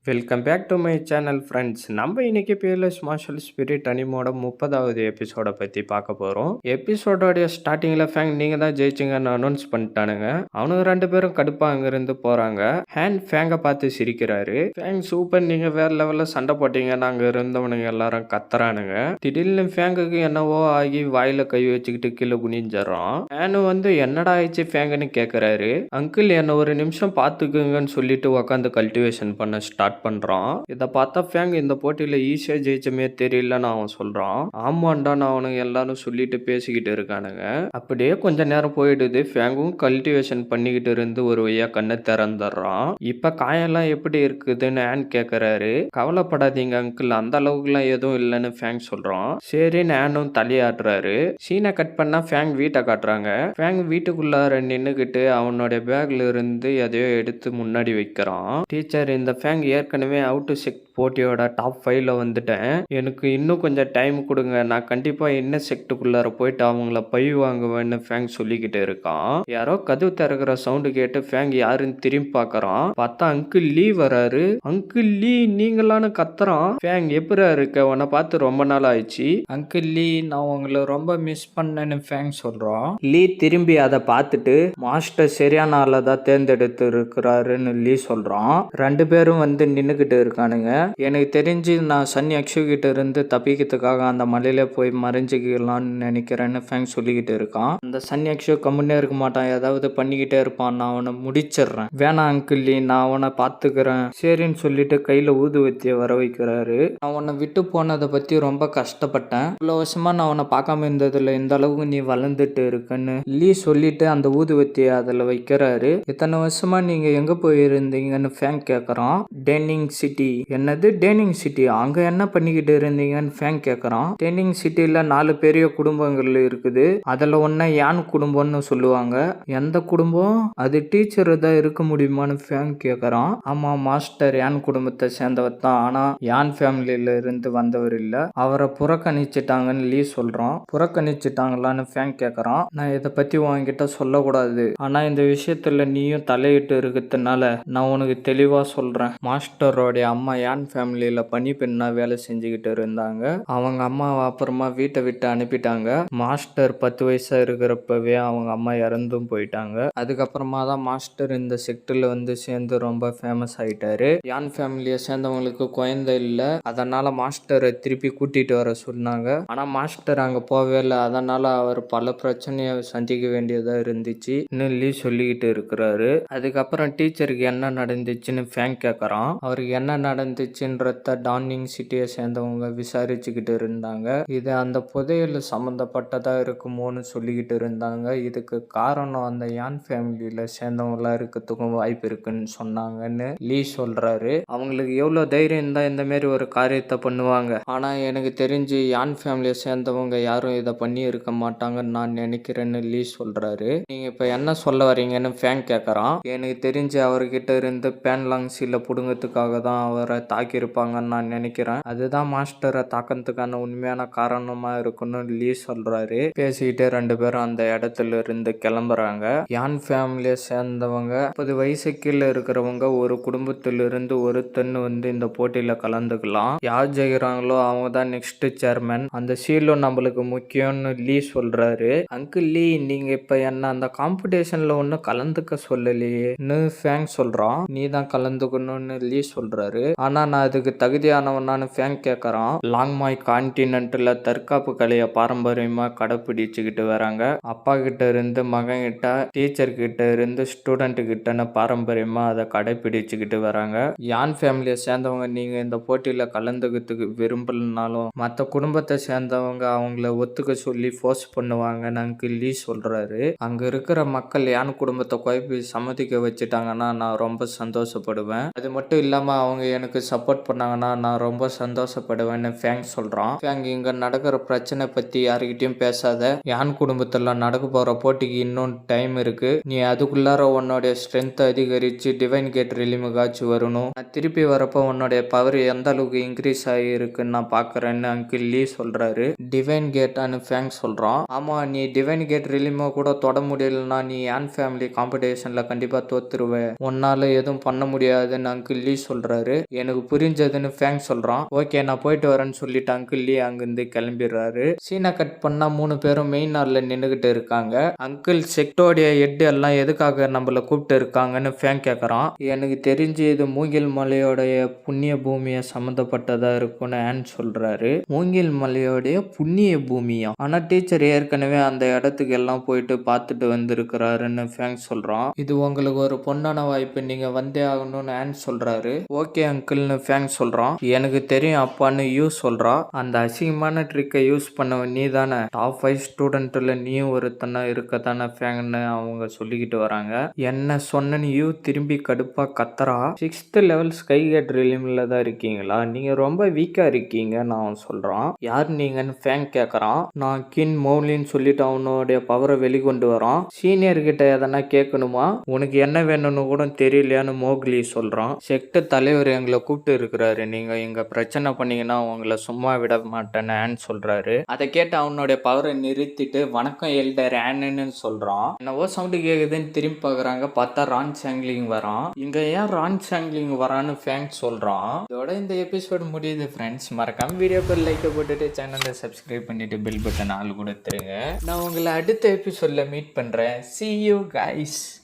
Welcome back to my channel friends. நம்ம இன்னைக்கு fearless martial spirit அனிமோட 30வது எபிசோட பற்றி பார்க்க போகிறோம். எபிசோடோடைய ஸ்டார்டிங்கில் ஃபேங் நீங்கள் தான் ஜெயிச்சிங்கன்னு அனௌன்ஸ் பண்ணிட்டானுங்க. அவனுங்க 2 பேரும் கடுப்பாக அங்கேருந்து போகிறாங்க. ஹேண்ட் ஃபேங்கை பார்த்து சிரிக்கிறாரு. ஃபேங் சூப்பர், நீங்கள் வேறு லெவலில் சண்டை போட்டீங்கன்னு அங்கே இருந்தவனுங்க எல்லாரும் கத்துறானுங்க. திடீர்னு ஃபேங்குக்கு என்னவோ ஆகி வாயில் கை வச்சுக்கிட்டு கீழே குனிஞ்சிடறான். ஹேனு என்னடா ஆயிடுச்சு ஃபேங்குன்னு கேட்குறாரு. அங்கிள் என்ன ஒரு நிமிஷம் பார்த்துக்குங்கன்னு சொல்லிட்டு உக்காந்து கல்டிவேஷன் பண்ண ஸ்டார்ட் பண்றான். இத பார்த்தா ஃபேங் இந்த போட்டியில ஈஸியா ஜெயிச்சமே தெரியலன்னு அவன் சொல்றான். ஆமாண்டா, நான் அவனுங்க எல்லாரும் சொல்லிட்டு பேசிக்கிட்டு இருக்கானுங்க. அப்படியே கொஞ்ச நேரம் போயிடுது. ஃபேங்கும் கல்டிவேஷன் பண்ணிக்கிட்டு இருந்து ஒரு வழியா கண்ணை திறந்துடுறான். இப்ப காயெல்லாம் எப்படி இருக்குதுன்னு ஆன் கேக்குறாரு. கவலைப்படாதீங்க அங்கிள், அந்த அளவுக்குலாம் எதுவும் இல்லைன்னு ஃபேங் சொல்றான். சரின்னு ஆனும் தலையாட்டுறாரு. சீனை கட் பண்ணா ஃபேங் வீட்டை காட்டுறாங்க. ஃபேங் வீட்டுக்குள்ளார நின்னுகிட்டு அவனுடைய பேக்ல இருந்து எதையோ எடுத்து முன்னாடி வைக்கிறான். டீச்சர், இந்த ஃபேங் ஏற்கனவே அவுட் செக்ட் போட்டியோட டாப் 5ல வந்துட்டேன். எனக்கு இன்னும் கொஞ்சம் டைம் கொடுங்க. நான் கண்டிப்பா இன்னர் செக்டுக்குள்ளார போயிட்டு அவங்கள பழி வாங்குவேன்னு ஃபேங் சொல்லிக்கிட்டு இருக்கான். யாரோ கதவு திறக்கிற சவுண்டு கேட்டு ஃபேங் யாருன்னு திரும்பி பார்க்கறான். பார்த்தா அங்கிள் லீ வராரு. அங்கிள் லீ, நீங்களான்னு கத்துறான். ஃபேங் எப்பரா இருக்க, உன்னை பார்த்து ரொம்ப நாள் ஆயிடுச்சு. அங்கிள் லீ, நான் உங்களை ரொம்ப மிஸ் பண்ணேன்னு ஃபேங் சொல்றான். லீ திரும்பி அதை பார்த்துட்டு மாஸ்டர் சரியான ஆளை தான் தேர்ந்தெடுத்து இருக்கிறாருன்னு லீ சொல்றான். 2 பேரும் நின்னுக்கிட்டு இருக்கானுங்க. எனக்கு தெரிஞ்சு நான் சன் யக்ஷு கிட்ட இருந்து தப்பிக்கிறதுக்காக அந்த மலையில போய் மறைஞ்சிக்கலாம்னு நினைக்கிறேன்னு ஃபேங் சொல்லிக்கிட்டு இருக்கான். அந்த சன் யக்ஷு கம்முன்னே இருக்க மாட்டான், ஏதாவது பண்ணிக்கிட்டே இருப்பான். நான் அவனை முடிச்சிடுறேன். வேணாம் அங்கிள், நான் அவனை பார்த்துக்கிறேன் சரின்னு சொல்லிட்டு கையில ஊதுவத்தியை வர வைக்கிறாரு. நான் உன்னை விட்டு போனதை பத்தி ரொம்ப கஷ்டப்பட்டேன். இவ்வளவு வருஷமா நான் அவனை பார்க்காம இருந்ததுல இந்த அளவுக்கு நீ வளர்ந்துட்டு இருக்குன்னு லீ சொல்லிட்டு அந்த ஊதுவத்தியை அதுல வைக்கிறாரு. இத்தனை வருஷமா நீங்க எங்க போயிருந்தீங்கன்னு ஃபேங் கேட்கறான். Turning city. என்னது டேனிங் சிட்டி? அங்க என்ன பண்ணிக்கிட்டு இருந்தீங்கன்னு ஃபேங் கேட்கறான். டேனிங் சிட்டில 4 பெரிய குடும்பங்கள் இருக்குது. அதுல ஒன்ன யான் குடும்பம்னு சொல்லுவாங்க. எந்த குடும்பம்? அது டீச்சர் தான் இருக்க முடியுமான்னு ஃபேங் கேட்கறான். ஆமா மாஸ்டர் யான் குடும்பத்தை சேர்ந்தவர் தான், ஆனா யான் ஃபேமிலியில இருந்து வந்தவர் இல்ல. அவரை புறக்கணிச்சிட்டாங்கன்னு லீ சொல்றான். புறக்கணிச்சிட்டாங்களான்னு ஃபேங் கேட்கறான். நான் இதை பத்தி உன்கிட்ட சொல்லக்கூடாது, ஆனா இந்த விஷயத்துல நீயும் தலையிட்டு இருக்கிறதுனால நான் உனக்கு தெளிவா சொல்றேன். மாஸ்டரோடைய அம்மா யான் ஃபேமிலியில பணிப்பெண்ணா வேலை செஞ்சுக்கிட்டு இருந்தாங்க. அவங்க அம்மாவை அப்புறமா வீட்டை விட்டு அனுப்பிட்டாங்க. மாஸ்டர் 10 வயசா இருக்கிறப்பவே அவங்க அம்மா இறந்தும் போயிட்டாங்க. அதுக்கப்புறமா தான் மாஸ்டர் இந்த செக்டர்ல சேர்ந்து ரொம்ப ஃபேமஸ் ஆயிட்டாரு. யான் ஃபேமிலியை சேர்ந்தவங்களுக்கு குழந்தை இல்லை, அதனால மாஸ்டரை திருப்பி கூட்டிட்டு வர சொன்னாங்க. ஆனா மாஸ்டர் அங்க போவே இல்லை. அதனால அவர் பல பிரச்சனையை சந்திக்க வேண்டியதா இருந்துச்சு லீ சொல்லிக்கிட்டு இருக்கிறாரு. அதுக்கப்புறம் டீச்சருக்கு என்ன நடந்துச்சுன்னு ஃபேங் கேட்கறான். அவருக்கு என்ன நடந்துச்சுன்றத டார்னிங் சிட்டியை சேர்ந்தவங்க விசாரிச்சுக்கிட்டு இருந்தாங்க. இது அந்த புதையல் சம்மந்தப்பட்டதா இருக்குமோன்னு சொல்லிக்கிட்டு இருந்தாங்க. இதுக்கு காரணம் அந்த யான் ஃபேமிலியில சேர்ந்தவங்களா இருக்கிறதுக்கும் வாய்ப்பு இருக்குன்னு சொன்னாங்கன்னு லீ சொல்றாரு. அவங்களுக்கு எவ்வளவு தைரியம் தான் இந்த மாதிரி ஒரு காரியத்தை பண்ணுவாங்க. ஆனா எனக்கு தெரிஞ்சு யான் ஃபேமிலியை சேர்ந்தவங்க யாரும் இதை பண்ணி இருக்க மாட்டாங்கன்னு நான் நினைக்கிறேன்னு லீ சொல்றாரு. நீங்க இப்ப என்ன சொல்ல வரீங்கன்னு ஃபேங் கேட்கறான். எனக்கு தெரிஞ்சு அவர்கிட்ட இருந்து பேன்லாங்ஸில புடுங்கிறதுக்காக தான் அவரை தாக்கியிருப்பாங்கன்னு நான் நினைக்கிறேன். அதுதான் மாஸ்டரை தாக்கிறதுக்கான உண்மையான காரணமா இருக்குன்னு லீ சொல்றாரு. பேசிக்கிட்டே 2 பேரும் அந்த இடத்துல இருந்து கிளம்புறாங்க. யான் ஃபேமிலியை சேர்ந்தவங்க 30 வயசு கீழே இருக்கிறவங்க ஒரு குடும்பத்திலிருந்து ஒருத்தன் இந்த போட்டியில கலந்துக்கலாம். யார் ஜெயிக்கிறாங்களோ அவங்க தான் நெக்ஸ்ட் சேர்மன். அந்த சீலும் நம்மளுக்கு முக்கியம்னு லீ சொல்றாரு. அங்கிள் லீ, நீங்க இப்ப என்ன அந்த காம்படிஷன்ல ஒன்னும் கலந்துக்க சொல்லலையேன்னு ஃபேங் சொல்றான். நீ தான் கலந்துக்கணும்னு லீ சொல்றாரு. ஆனா நான் அதுக்கு தகுதியானவனான்னு ஃபேங் கேட்கறான். லாங்மாய் கான்டினென்ட்ல தற்காப்பு கலையை பாரம்பரியமா கடைபிடிச்சுக்கிட்டு வராங்க. அப்பா கிட்ட இருந்து மகன் கிட்ட, டீச்சர் கிட்ட இருந்து ஸ்டூடெண்ட் கிட்டன்னு பாரம்பரியமா அதை கடைபிடிச்சுக்கிட்டு வராங்க. யான் ஃபேமிலியை சேர்ந்தவங்க நீங்க இந்த போட்டியில கலந்துக்கிறதுக்கு விரும்பலனாலும் மற்ற குடும்பத்தை சேர்ந்தவங்க அவங்கள ஒத்துக்க சொல்லி ஃபோர்ஸ் பண்ணுவாங்கன்னு அங்கிள் லீ சொல்றாரு. அங்க இருக்கிற மக்கள் யான் குடும்பத்தை குழப்பி சம்மதிக்க வச்சுட்டாங்கன்னா நான் ரொம்ப சந்தோஷப்படுவேன். அது மட்டும் இல்லாம அவங்க எனக்கு சப்போர்ட் பண்ணாங்கன்னா நான் ரொம்ப சந்தோஷப்படுவேன்னு ஃபேங் சொல்றான். ஃபேங், இங்க நடக்கிற பிரச்சனை பத்தி யாருக்கிட்டையும் பேசாத. யான் குடும்பத்துல நடக்க போற போட்டிக்கு இன்னும் டைம் இருக்கு. நீ அதுக்குள்ளார உன்னோடைய ஸ்ட்ரென்த் அதிகரிச்சு டிவைன் கேட் ரிலிமுகாச்சு வரணும். நான் திருப்பி வரப்போ உன்னோடைய பவர் எந்த அளவுக்கு இன்க்ரீஸ் ஆகிருக்குன்னு நான் பாக்குறேன்னு அங்கிள் லீ சொல்றாரு. டிவைன் கேட்டான்னு ஃபேங் சொல்றான். ஆமா, நீ டிவைன் கேட் ரிலிமோ கூட தொட முடியலன்னா நீ யான் ஃபேமிலி காம்படிஷன்ல கண்டிப்பா தோத்துருவ. உன்னால எதுவும் பண்ண முடியாதுன்னு அங்கிள் லீ லீ சொல்றாரு. எனக்கு புரிஞ்சதுன்னு ஃபேங் சொல்றான். ஓகே நான் போயிட்டு வரேன்னு சொல்லிட்டு அங்கிள் லீ அங்கிருந்து கிளம்பிடுறாரு. சீனை கட் பண்ணா 3 பேரும் மெயின் ஹால்ல நின்னுகிட்டு இருக்காங்க. அங்கிள் செக்டோடைய ஹெட் எல்லாம் எதுக்காக நம்மள கூப்பிட்டு இருக்காங்கன்னு ஃபேங் கேக்குறான். எனக்கு தெரிஞ்சு இது மூங்கில் மலையோடைய புண்ணிய பூமிய சம்பந்தப்பட்டதா இருக்கும்னு ஆன் சொல்றாரு. மூங்கில் மலையோடைய புண்ணிய பூமியா? ஆனா டீச்சர் ஏற்கனவே அந்த இடத்துக்கு எல்லாம் போயிட்டு பார்த்துட்டு வந்திருக்கிறாருன்னு ஃபேங் சொல்றான். இது உங்களுக்கு ஒரு பொண்ணான வாய்ப்பு, நீங்க வந்தே ஆகணும்னு ஆன் சொல்றாரு. ஓகே அங்கிள்னு ஃபேங் சொல்றான். எனக்கு தெரியும் அப்பான்னு யூ சொல்றா. அந்த அசிங்கமான ட்ரிக்கை யூஸ் பண்ணவன் நீ தானே. டாப் 5 ஸ்டூடெண்ட்ல நீயும் ஒருத்தனா இருக்கத்தானே ஃபேங்னு அவங்க சொல்லிக்கிட்டு வராங்க. என்ன சொன்னன்னு யூ திரும்பி கடுப்பா கத்தரா. 6th லெவல் ஸ்கை கேட் ரிலிம்ல தான் இருக்கீங்களா? நீங்க ரொம்ப வீக்கா இருக்கீங்க நான் சொல்றான். யார் நீங்கன்னு ஃபேங் கேக்குறான். நான் கின் மௌலின்னு சொல்லிட்டு அவனுடைய பவரை வெளிக்கொண்டு வரான். சீனியர் கிட்ட எதனா கேட்கணுமா? உனக்கு என்ன வேணும்னு கூட தெரியலையான்னு மோக்லி சொல்றான். செக்ட் தலைவர் எங்களை கூப்பிட்டு இருக்கிறாரு, நீங்க இங்க பிரச்சனை பண்ணீங்கன்னா உங்களை சும்மா விட மாட்டேன்னு ஆன் சொல்றாரு. அதை கேட்டு அவனுடைய பவரை நிறுத்திட்டு வணக்கம் எல்டர் ஆன்னு சொல்றான். என்னவோ சவுண்டு கேக்குதுன்னு திரும்பி பாக்குறாங்க. பார்த்தா ரான் சாங்லிங் வரான். இங்க ஏன் ரான் சாங்லிங் வரான்னு ஃபேங் சொல்றான். இதோட இந்த எபிசோட் முடியுது ஃப்ரெண்ட்ஸ். மறக்காம வீடியோக்கு லைக் போட்டுட்டு சேனலை சப்ஸ்கிரைப் பண்ணிட்டு பெல் பட்டன் ஆள் கொடுத்துருங்க. நான் உங்களை அடுத்த எபிசோட்ல மீட் பண்றேன். See you guys.